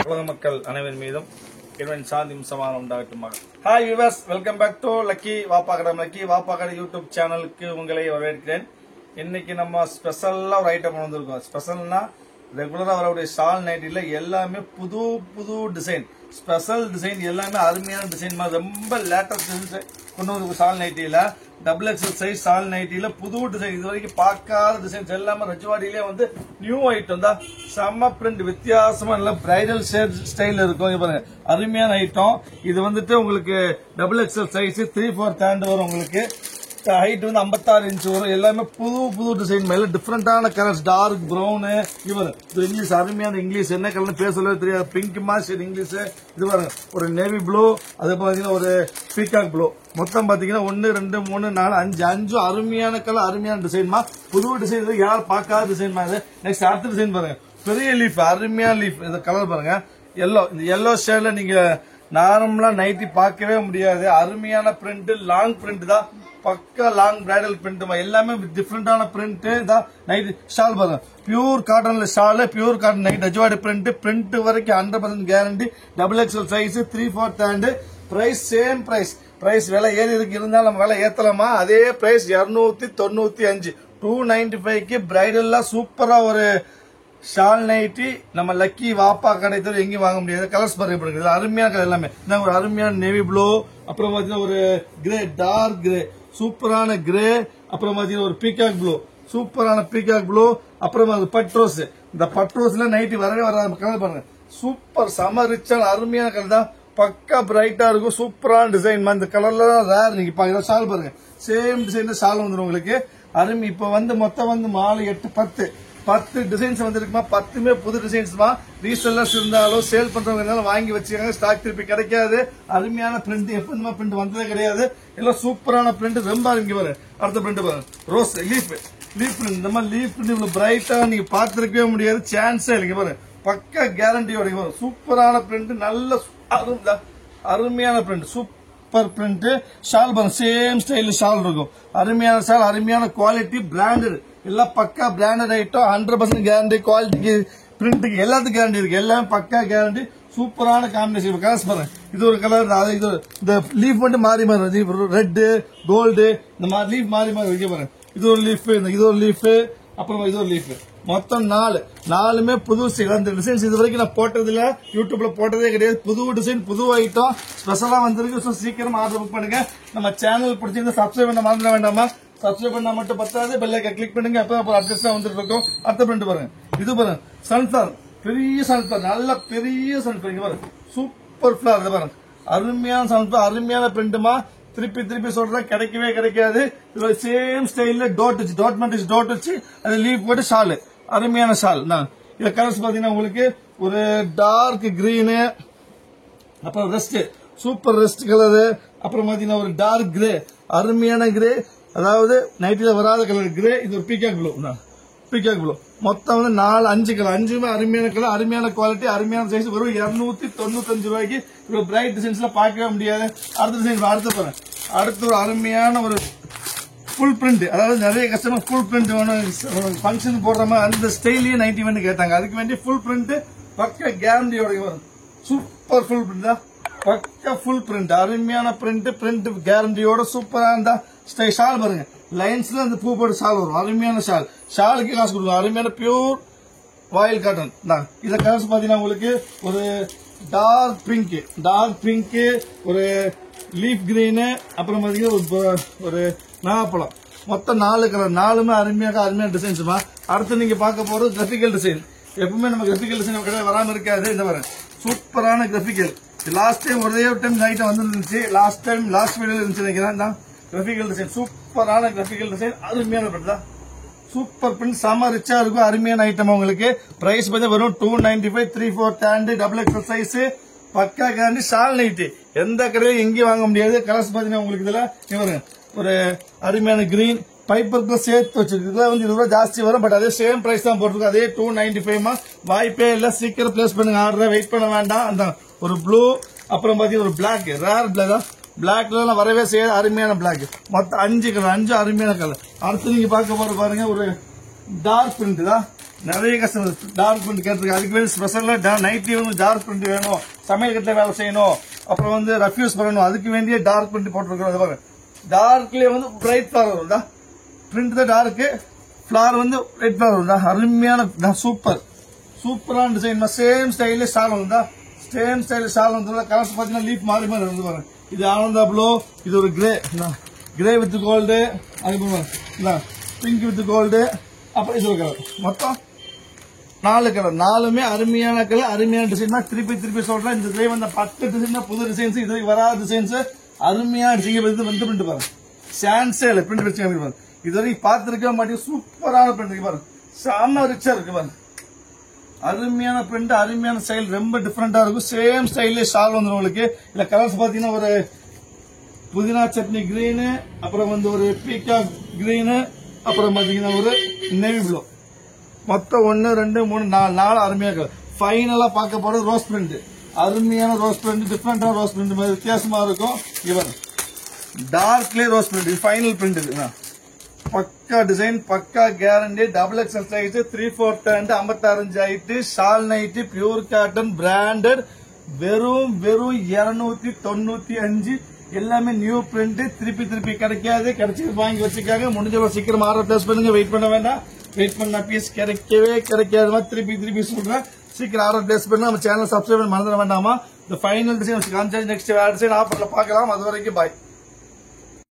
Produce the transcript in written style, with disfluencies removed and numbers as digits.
உலக மக்கள் அனைவரின் மீதும் இறைவன் சாந்தியும் சமாதானம் உண்டாகட்டுமாக. Hi viewers, welcome back to lucky Vappakadai YouTube சேனலுக்கு உங்களை வரவேற்கிறேன். இன்னைக்கு நம்ம ஸ்பெஷலா ஒரு ஐட்டம் வந்திருக்கோம். ஸ்பெஷல்னா ரெகுலரா வரக்கூடிய ஷால் நைட்டில எல்லாமே புது புது டிசைன், ஸ்பெஷல் டிசைன், எல்லாமே அருமையான டிசைன், ரொம்ப லேட்டஸ்ட் கொண்டு வந்து ஷால் நைட்டில டபுள் எக்ஸல் சைஸ் ஷால் நைட்டில புது டிசைன், இது வரைக்கும் பார்க்காத டிசைன்ஸ் எல்லாமே ரஜ்வாடியிலே வந்து நியூ ஐட்டம் தான். செம்ம பிரிண்ட், வித்தியாசமா நல்ல பிரைடல் ஸ்டைல் இருக்கும். பாருங்க, அருமையான ஐட்டம். இது வந்துட்டு உங்களுக்கு டபுள் எக்ஸல் சைஸ் 3/4 ஹேண்ட் வரும். உங்களுக்கு ஹைட் வந்து 56 இன்ச் வரும். எல்லாமே புது புது டிசைன், மேல டிஃபரெண்டான கலர்ஸ், டார்க் பிரவுன். இது இங்கிலீஷ், அருமையான இங்கிலீஷ், என்ன கலர்னு பேர் சொல்லவே தெரியாது. பிங்க் மாதிரி இங்கிலீஷ். இது பாருங்க, ஒரு நேவி ப்ளூ, அது பாத்தீங்கன்னா ஒரு பீகாக் ப்ளூ. மொத்தம் பாத்தீங்கன்னா 1 2 3 4 5 அருமையான கலர், அருமையான டிசைன்மா, புது டிசைன், யாரும் பார்க்காத டிசைன்மா. இது நெக்ஸ்ட் அடுத்த டிசைன் பாருங்க, பெரிய லீஃப், அருமையான லீஃப். இந்த கலர் பாருங்க, எல்லோ. இந்த எல்லோ ஷேட்ல நீங்க நார்மலா நைட்டி பார்க்கவே முடியாது. அருமையான பிரிண்ட், லாங் பிரிண்ட் தான், பக்கா லாங் பிரைடல் பிரிண்ட். எல்லாமே டிஃபரெண்டான பிரிண்ட் தான். நைட் ஷால் பாருங்க, பியூர் காட்டன்ல ஷால், பியூர் காட்டன் நைட் அஜ்வாடி பிரிண்ட் வரைக்கும் 100% guarantee. Double XL size 3/4 hand. Price same price. விலை ஏறி இருக்கு, இருந்தாலும் நம்ம விலை ஏத்தலாமா? அதே பிரைஸ் 295, 295க்கு பிரைடல்லா சூப்பரா ஒரு ஷால் நைட்டி நம்ம லக்கி வாப்பா கடை தவிர எங்கேயும் வாங்க முடியாது. கலர்ஸ் பாருங்க, அருமையான கலர் எல்லாமே. ஒரு அருமையான நேவி ப்ளூ, அப்புறம் பாத்தீங்கன்னா ஒரு கிரே, டார்க் கிரே, சூப்பரான கிரே, அப்புறம் பாத்தீங்கன்னா ஒரு பீகாக் ப்ளூ, சூப்பரான பீகாக் ப்ளூ, அப்புறம் பட்ரோஸ். இந்த பட்ரோஸ்ல நைட்டி வரவே வராது. கலர் பாருங்க, சூப்பர், சம ரிச்சான அருமையான கலர் தான். பக்கா பிரைட்டா இருக்கும், சூப்பரான டிசைன். இந்த கலர்ல தான் ரேர். நீங்க பாருங்க, ஷால் பாருங்க, சேம் டிசைன்ல ஷால் வந்துடும் உங்களுக்கு. அருமை. இப்ப வந்து மொத்தம் வந்து 4 8 10 டிசைன்ஸ் வந்துருக்குமா. 10மே புது டிசைன்ஸ்மா. ரீசெல்லர்ஸ் இருந்தாலும் சேல் பண்றவங்க இருந்தாலும் வாங்கி வச்சுக்காங்க. ஸ்டாக் திருப்பி கிடைக்காது. அருமையான பிரிண்ட், எப்பவுமே பிரிண்ட் வந்ததே கிடையாது. எல்லாம் சூப்பரான பிரிண்ட், ரொம்ப இங்க பாரு. அடுத்த பிரிண்ட் பாருங்க, ரோஸ் லீஃப் பிரிண்ட். இந்த மாதிரி லீஃப் பிரிண்ட் இவ்வளவு பிரைட்டா நீங்க பாத்துருக்கவே முடியாது, சான்ஸே இல்லைங்க. பாரு, பக்கா கேரண்டியோட வரும். சூப்பரான பிரிண்ட், நல்ல அருமையான பிரிண்ட், சூப்பர் பிரிண்ட். ஷால் பாருங்க, சேம் ஸ்டைல் ஷால் இருக்கும். அருமையான ஷால், அருமையான குவாலிட்டி, பிராண்டட், எல்லாம் பக்கா பிராண்டட் ஐட்டம். 100% கேரண்டி. குவாலிட்டிக்கு, பிரிண்ட்டுக்கு, எல்லாத்துக்கும் கேரண்டி இருக்கு. எல்லாமே பக்கா கேரண்டி. சூப்பரான காம்பினேஷன். கலர்ஸ் பாருங்க, இது ஒரு கலர், இது இந்த லீஃப் மட்டும் மாறி மாறி, ரெட், கோல்டு, இந்த மாதிரி லீஃப் மாறி மாறி வைக்க பாருங்க. இது ஒரு லீஃப், இது ஒரு லீஃப், அப்புறம் இது ஒரு லீஃப். மொத்தம் 4மே புது அந்த டிசைன்ஸ். இது வரைக்கும் நான் போட்டதில்ல, யூடியூப்ல போட்டதே கிடையாது. புது டிசைன், புது ஐட்டம், ஸ்பெஷலா வந்திருக்கு. சீக்கிரம் ஆர்டர் புக் பண்ணுங்க. நம்ம சேனல் பிடிச்சிருந்தா சப்ஸ்கிரைப் பண்ண மறந்துட வேண்டாமா? சப்ஸ்கிரைப் பண்ணா மட்டும் பத்தாது, பெல் ஐகானை கிளிக் பண்ணுங்க. அப்ப அட்ரஸ் வந்துட்டு இருக்கும். அடுத்த பிரிண்ட் பாருங்க, இது பாருங்க, சன்ஃபிளவர், பெரிய சன்ஃபிளவர், நல்ல பெரிய சன்ஃபிளவர். இங்க பாருங்க, சூப்பர் ஃபிளவர். இது பாருங்க, அருமையான சன்ஃபிளவர், அருமையான பிரிண்ட்மா. திருப்பி சொல்றேன், கிடைக்கவே கிடைக்காது. இது சேம் ஸ்டைல்ல டோட் வச்சு அது லீஃப் போட்டு ஷால், அருமையான ஷால். இதுல கலர்ஸ் பாத்தீங்கன்னா உங்களுக்கு ஒரு டார்க் கிரீனு, அப்புறம் ரெஸ்ட், சூப்பர் ரெஸ்ட் கலரு, அப்புறம் பாத்தீங்கன்னா ஒரு டார்க் கிரே, அருமையான கிரே, அதாவது நைட்டில வராத கலர் கிரே. இது ஒரு பீகாக் ப்ளூ. மொத்தம் வந்து 4 5 கலர், 5மே அருமையான கலர், அருமையான குவாலிட்டி, அருமையான சைஸ். வெறும் 295 ரூபாய்க்கு இவ்வளவு பிரைட் டிசைன்ஸ்ல பார்க்கவே முடியாது. அடுத்த டிசைன் அடுத்து ஒரு அருமையான ஒரு ஃபுல் பிரிண்ட். அதாவது நிறைய கஸ்டமர் ஃபுல் பிரிண்ட் வேணும், ஃபங்க்ஷன் போடுற மாதிரி அந்த ஸ்டைல்லயே நைட்டி வந்து கேட்டாங்க. அதுக்கு வேண்டி ஃபுல் பிரிண்ட், பக்க கேரண்டியோட வரும். சூப்பர் ஃபுல் பிரிண்ட் தான், பக்க ஃபுல் பிரிண்ட், அருமையான பிரிண்ட் கேரண்டியோட சூப்பரா இருந்தா. ஷால் பாருங்க, லைன்ஸ்ல அந்த பூ போட்டு ஷால் வரும். அருமையான ஷால், ஷாலுக்கு காசு கொடுக்கும். அருமையான பியூர் வாயில் காட்டன் தான். இதுல கலர்ஸ் பாத்தீங்கன்னா உங்களுக்கு ஒரு டார்க் பிங்க், ஒரு லீஃப் கிரீனு, அப்புறம் பாத்தீங்கன்னா ஒரு நாகப்பழம். மொத்தம் 4 கலர், 4மே அருமையான டிசைன்ஸ்மா. அடுத்து நீங்க பார்க்க போறது கிராபிக்கல் டிசைன். எப்பவுமே நம்ம கிராபிக்கல் டிசைன் கடை வராம இருக்காது. இந்த மாதிரி சூப்பரான கிராபிக்கல். லாஸ்ட் டைம் ஒரே டைம் ஐட்டம் வந்துருந்துச்சு, லாஸ்ட் வீடியோல இருந்துச்சு நினைக்கிறேன். கிராபிக்கல் டிசைன், சூப்பரான கிராபிக்கல் டிசைன், அருமையான பிரிண்ட் தான். சூப்பர் பிரிண்ட், செம ரிச்சா இருக்கும். அருமையான ஐட்டம். உங்களுக்கு பிரைஸ் பார்த்தா வெறும் 295, 3/4 ஹேண்ட், டபுள் எக்ஸல் சைஸ், பக்கா கேரண்டி. ஷால் நைட்டி எந்த கடையிலும் எங்கேயும் வாங்க முடியாது. கலர்ஸ் பாத்தீங்கன்னா உங்களுக்கு இதுல ஒரு அருமையான கிரீன், பைப்பருக்கு சேர்த்து வச்சிருக்கு. இதுல வந்து 20 ரூபாய் ஜாஸ்தி வரும், பட் அதே சேம் பிரைஸ் தான் போட்டிருக்கும். அதே 295. வாய்ப்பே இல்ல, சீக்கிரம் பிளேஸ் பண்ணுங்க. ஆர்டர் வெயிட் பண்ண வேண்டாம். அந்த ஒரு ப்ளூ, அப்புறம் பாத்தீங்கன்னா ஒரு பிளாக், ரேர் பிளாக்ல வரவே செய்ய அருமையான பிளாக். மொத்தம் 5 கலர், 5 அருமையான கலர். அடுத்து நீங்க பார்க்க போற பாருங்க, ஒரு டார்க் பிரிண்ட் தான். நிறைய கஸ்டமர் டார்க் பிரிண்ட் கேட்டிருக்காங்க. அதுக்கு வேணும் ஸ்பெஷலா நைட்லி வந்து டார்க் பிரிண்ட் வேணும், சமையல் கட்டில வேலை செய்யணும், அப்புறம் வந்து ரெஃப்யூஸ் பண்ணணும், அதுக்கு வேண்டிய டார்க் பிரிண்ட் போட்டிருக்கோம். டார்க்லயே வந்து பிரைட் ஃபிளவர் வருதா, பிரிண்ட் தான் டார்க்கு, ஃபிளவர் வந்து பிரைட் ஃபிளவர் வருதா, அருமையான சூப்பரான டிசைன். சேம் ஸ்டைல ஷால் வந்தா, சேம் ஸ்டைல ஷால் வந்து கலர்ஸ் பாத்தீங்கன்னா லீஃப் மாறி மாறி வந்து பாருங்க. இது ஆனந்தா ப்ளூ, இது ஒரு கிரே வித் கோல்டு, அதுக்கு பிங்க் வித் கோல்டு, அப்புறம் இது ஒரு கலர். மொத்தம் 4 கலர், 4மே அருமையான கலர், அருமையான டிசைன் தான். திருப்பி சொல்றேன், இந்த டிசைன் வந்து 10 டிசைன் தான், புது டிசைன்ஸ், இது வராத டிசைன்ஸ், அருமையான டிசைன் வந்து பிரிண்ட் பாருங்க. சான்ஸே இல்லை பிரிண்ட் வச்சு பாருங்க. இது வரைக்கும் பார்த்துருக்க மாட்டேங்க, சூப்பரான பிரிண்ட் பாருங்க, செம்ம ரிச்சா இருக்கு பாருங்க. அருமையான பிரிண்ட், அருமையான ஸ்டைல், ரொம்ப டிஃபரெண்டா இருக்கும். சேம் ஸ்டைல்ல ஷால் வந்துடும் உங்களுக்கு. இல்ல கலர்ஸ் பாத்தீங்கன்னா ஒரு புதினா சட்னி கிரீனு, அப்புறம் வந்து ஒரு பீகாக் கிரீனு, அப்புறம் பாத்தீங்கன்னா ஒரு நேவி ப்ளூ. மொத்தம் 1 2 3 4 அருமையாக கலர். ஃபைனலா பார்க்க போறது ரோஸ் பிரிண்ட், அருமையான ரோஸ் பிரிண்ட், டிஃபரெண்டான ரோஸ் பிரிண்ட், வித்தியாசமா இருக்கும். இவர் டார்க்லயே ரோஸ் பிரிண்ட், ஃபைனல் பிரிண்ட் இது. பக்கா டிசைன், பக்கா guarantee, XXL size, 3/4 hand, 56 height, shawl night, pure cotton, branded, வெறும் 295. எல்லாமே நியூ பிரிண்ட், திருப்பி கிடைக்காது. கிடைச்சி வாங்கி வச்சுக்காங்க. முடிஞ்ச சீக்கிரம் ஆர்டர் பிளேஸ் பண்ணுங்க, வெயிட் பண்ண வேண்டாம். வெயிட் பண்ண பீஸ் கிடைக்காது. திருப்பி சொல்றேன், சீக்கிரம் ஆர்டர் பிளேஸ் பண்ணுங்க. நம்ம சேனல் சப்ஸ்கிரைப் பண்ண மறந்துட வேண்டாமா. இந்த ஃபைனல் டிசைன் காமிச்சா நெக்ஸ்ட் வேற டிசைன் ஆஃபர்ல பார்க்கலாம். அது வரைக்கும் பாய்.